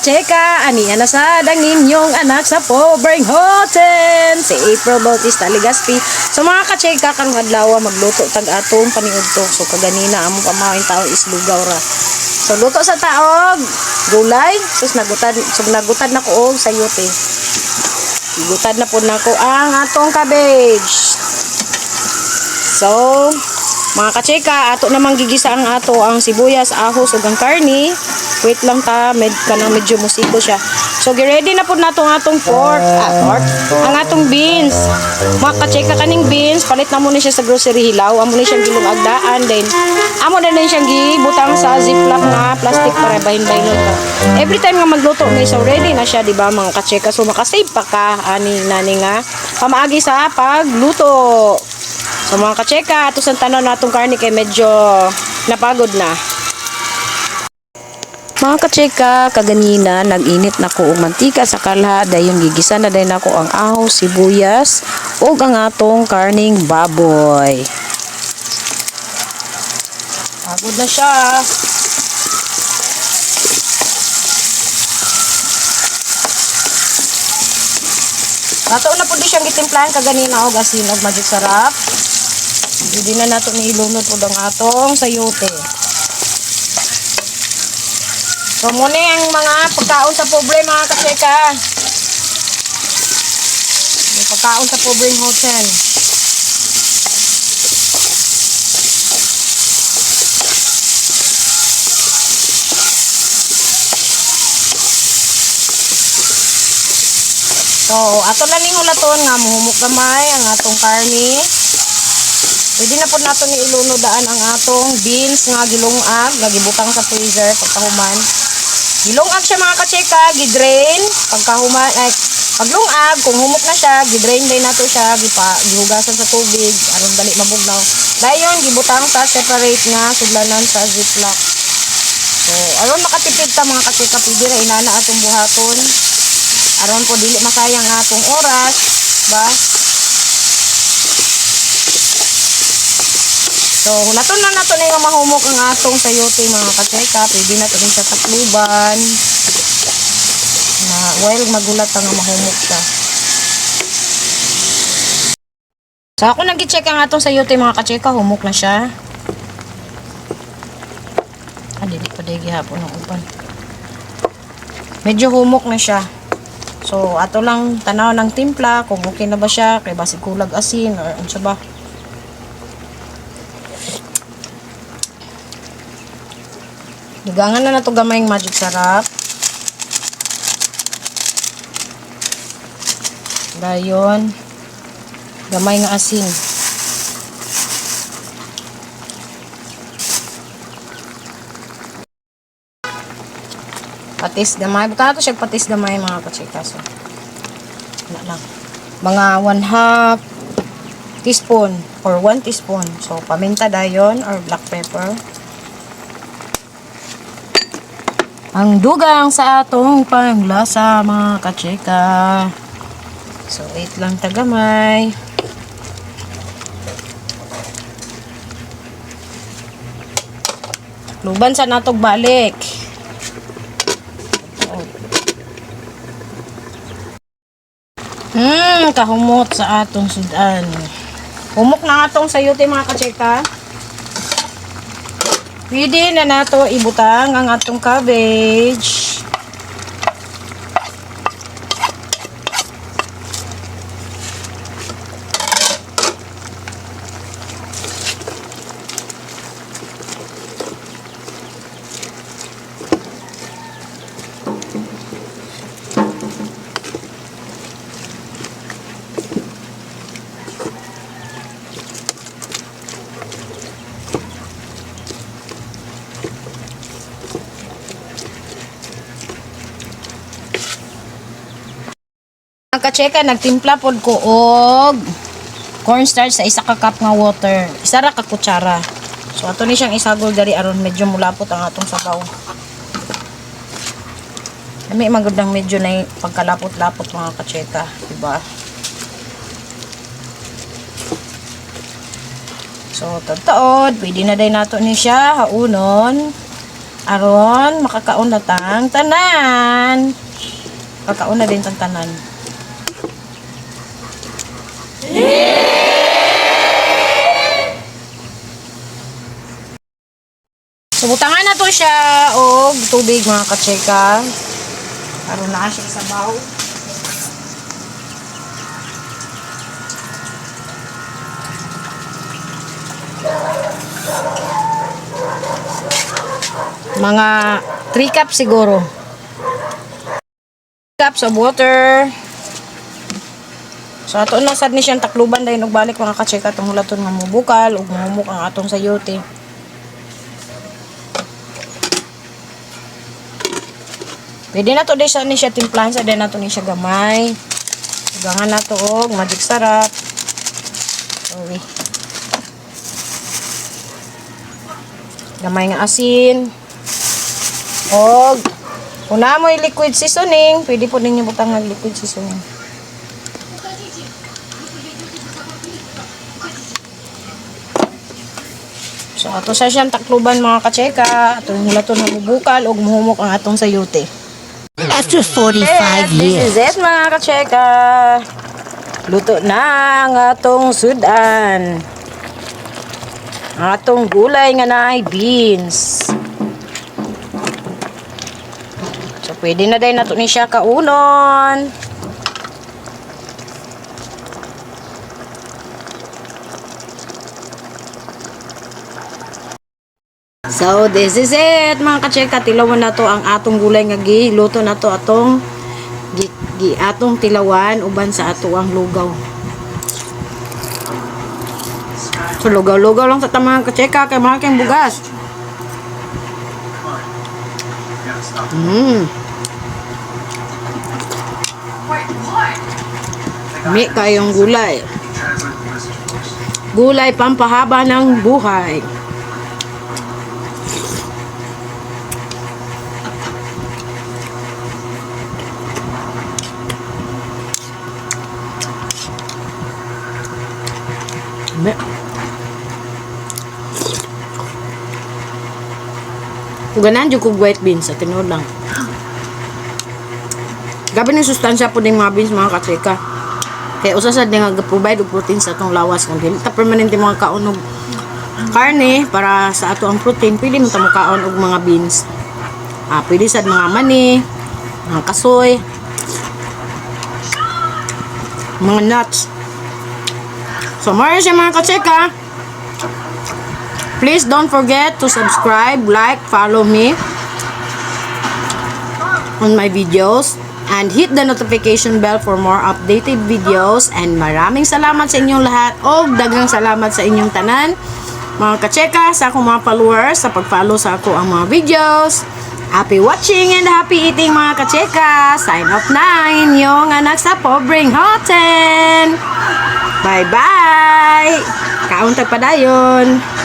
kacheka, aniya na sa dangin yung anak sa pobreng hotel. Si April Bautista Legaspi. So mga kacheka, karong adlaw magluto tag atong paniudto. So kaganina amo pamawin tao is lugaw ra. So luto sa taog, gulay, sus nagutan na ko og sayote. Gutad na po na ko ang atong cabbage. So mga kacheka, ato namang gigisa ang ato ang sibuyas, ahos ug ang karni. Wait lang ta, medyo musiko siya. So gi-ready na po nato ang atong pork, ang atong beans. Mga kacheka, kaning beans palit na mo ni siya sa grocery hilaw, amo ni siyang gilungagdaan, then amo na din siyang gibutang sa ziplock nga plastic para bahin-bahinon ka. Every time nga magluto may so ready na siya, di ba mga kacheka? So makasave pa ka ani nani nga pamaagi sa pagluto. So mga kacheka, ato sa tanaw natong karni kay medyo napagod na. Mga kacheka, kaganina nag-init na ko og mantika sa kalha, dayon gigisa na din ako ang ahos, sibuyas ug ang atong karning baboy. Pagod na siya. Nato na po di siyang gitimplahan kaganina og asin og magic sarap. Hindi na nato ni ilunod po ang atong sayote. So muna ang mga pagkaon sa pobre mga kacheka. Yung pagkaon sa pobreng hotel. So ato na ning hulaton nga muhumok gamay ang atong karni. Pwede na po nato ni ilunodaan ang atong beans nga gilungag, nga gibutang sa freezer pagkahuman. Gilungag siya mga kacheka, gidrain pagkahuman, ay paglungag kung humok na siya, gidrain din nato siya, gihugasan sa tubig aron dali mabugnaw. Dayon gibutang sa separate nga sudlanan sa ziplock. So aron makatipid ta mga kacheka, pwede ra inana atong buhaton. Aron po dili masayang atong oras, ba? So, hulaton na nato na yung mahumok ang atong sayote mga kacheka. Pwede na ito rin sa takluban. Na, while magulat ang mahumok siya. So, ako nag-check ang atong sayote mga kacheka. Humok na siya. Dili pa dahil gihapon ng upan. Medyo humok na siya. So, ato lang tanaw ng timpla. Kung okay na ba siya. Kaya basig kulag asin or ano siya ba. Dugangan na nato gamay ng magic sarap. Dayon gamay nga asin. Patis gamay. Buta na to siya patis gamay mga kachika. So, wala lang. Mga 1/2 teaspoon or 1 teaspoon. So, paminta dayon or black pepper. Ang dugang sa atong panglasa mga kacheka. So, 8 lang tagamay. Luban sa natog balik. Kahumot sa atong sudan. Humok na atong sayote mga kacheka. Pwede na nato ibutang ang atong cabbage. Ang kacheka, nagtimpla pod ko og cornstarch sa isa ka cup nga water. Isa ra ka kutsara. So ato ni siyang isagol dari aron medyo mulapot ang atong sabaw. May magandang medyo na pagkalapot-lapot mga kacheka, diba? So tataod, pwede na day nato ni siya haunon. Aron, makakaon na tang tanan. Makakaon na din tang tanan. So, butangan na to siya og tubig mga kacheka. Aron na siya sa baw. Mga 3 cups siguro. 3 cups of water. So ato na sad ni siyang takluban dahil balik mga kacheka tong hulaton nga mubukal ug mumuk ang atong sayote. Pwede na to ni siya timplahan sa din nato ni siya gamay. Ugangan na to og magic sarap. Sorry. Gamay nga asin. Og una mo liquid seasoning, pwede po ninyo butang ng liquid seasoning. So ato sa siyang takluban mga kacheka, atong hulaton na mubukal og muhumok ang atong sayote. After 45 years. This is it mga kacheka. Luto na ang atong sudan. Ang atong gulay nga naay beans. So pwede na din nato ni siya kaunon. So, this is it mga kacheka. Tilawan na to ang atong gulay nga giluto na to atong atong tilawan uban sa ato ang lugaw. So, lugaw-lugaw lang sa mga kacheka kay mahal kayong bugas. May kayong gulay. Gulay pampahaba ng buhay. Uganan jud kog white beans sa tinuod lang. Gabi ni sustansya po ding mga beans mga kacheka. Kaya usa sad nga provide og protein sa atong lawas kung dili ta permanente mga kaon og karne para sa ato ang protein, pwede mo ta mo kaon og mga beans. Pwede sad mga mani, mga kasoy, mga nuts. So, more siya mga kacheka. Please don't forget to subscribe, like, follow me on my videos and hit the notification bell for more updated videos. And maraming salamat sa inyong lahat o daghang salamat sa inyong tanan mga kacheka, sa akong mga followers sa pag-follow sa ako ang mga videos. Happy watching and happy eating mga kacheka. Sign off na inyong anak sa Pobreng Hoten. Bye bye. Kaunta pa dayon.